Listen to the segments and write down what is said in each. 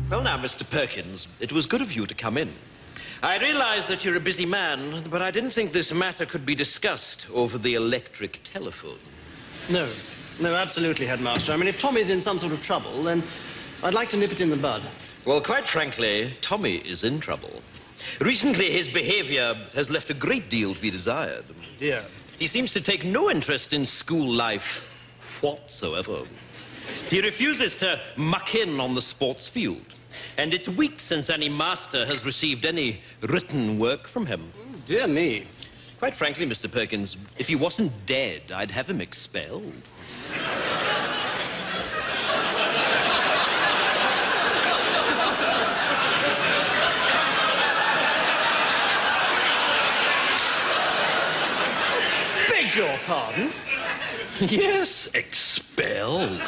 Well, now, Mr. Perkins, it was good of you to come in. I realize that you're a busy man, but I didn't think this matter could be discussed over the electric telephone. No, absolutely, Headmaster. I mean, if Tommy's in some sort of trouble, then I'd like to nip it in the bud. Well, quite frankly, Tommy is in trouble. Recently, his behavior has left a great deal to be desired. Dear. He seems to take no interest in school life whatsoever. He refuses to muck in on the sports field. And it's weeks since any master has received any written work from him. Oh, dear me. Quite frankly, Mr. Perkins, if he wasn't dead, I'd have him expelled. Beg your pardon? Yes, expelled.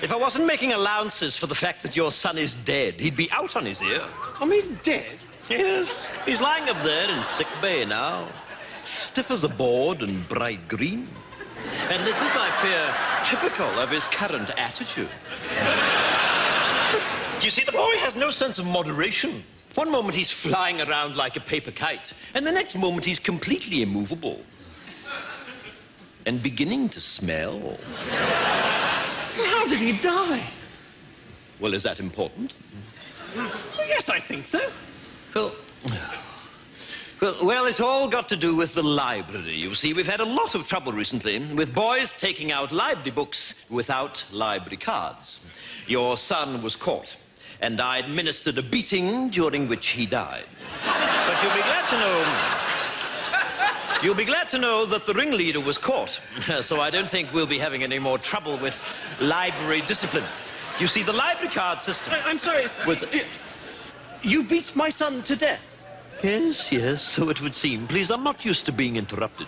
If I wasn't making allowances for the fact that your son is dead, he'd be out on his ear. Tommy's dead? Yes, he's lying up there in sick bay now, stiff as a board and bright green. And this is, I fear, typical of his current attitude. You see, the boy has no sense of moderation. One moment he's flying around like a paper kite, and the next moment he's completely immovable. And beginning to smell. How did he die? Well, is that important? Yes, I think so. Well, it's all got to do with the library. You see, we've had a lot of trouble recently with boys taking out library books without library cards. Your son was caught, and I administered a beating during which he died. But you'll be glad to know that the ringleader was caught, so I don't think we'll be having any more trouble with library discipline. You see, the library card system... I'm sorry. You beat my son to death? Yes, so it would seem. Please, I'm not used to being interrupted.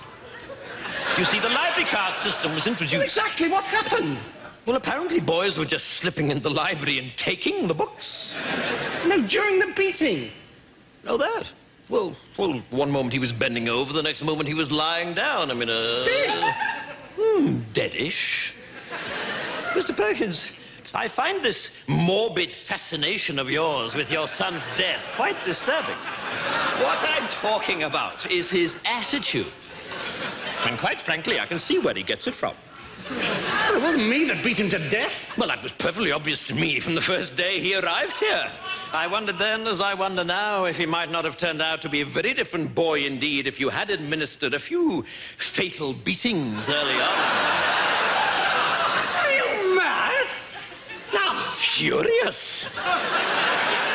You see, the library card system was introduced... Well, exactly what happened? Well, apparently boys were just slipping in the library and taking the books. No, during the beating. Oh, that? Well, one moment he was bending over, the next moment he was lying down. I mean, Dead? Deadish. Mr. Perkins, I find this morbid fascination of yours with your son's death quite disturbing. What I'm talking about is his attitude. And quite frankly, I can see where he gets it from. Well, it wasn't me that beat him to death. Well, that was perfectly obvious to me from the first day he arrived here. I wondered then, as I wonder now, if he might not have turned out to be a very different boy indeed if you had administered a few fatal beatings early on. Are you mad? I'm furious.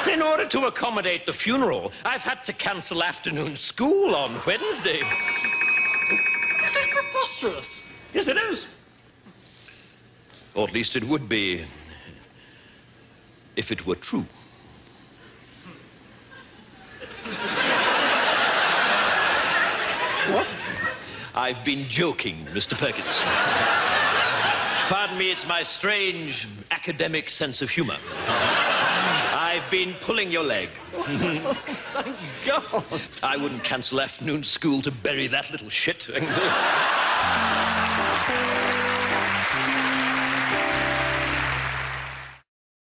In order to accommodate the funeral, I've had to cancel afternoon school on Wednesday. This is preposterous. Yes, it is. Or at least it would be if it were true. What? I've been joking, Mr. Perkins. Pardon me, it's my strange academic sense of humor. I've been pulling your leg. Thank God. I wouldn't cancel afternoon school to bury that little shit.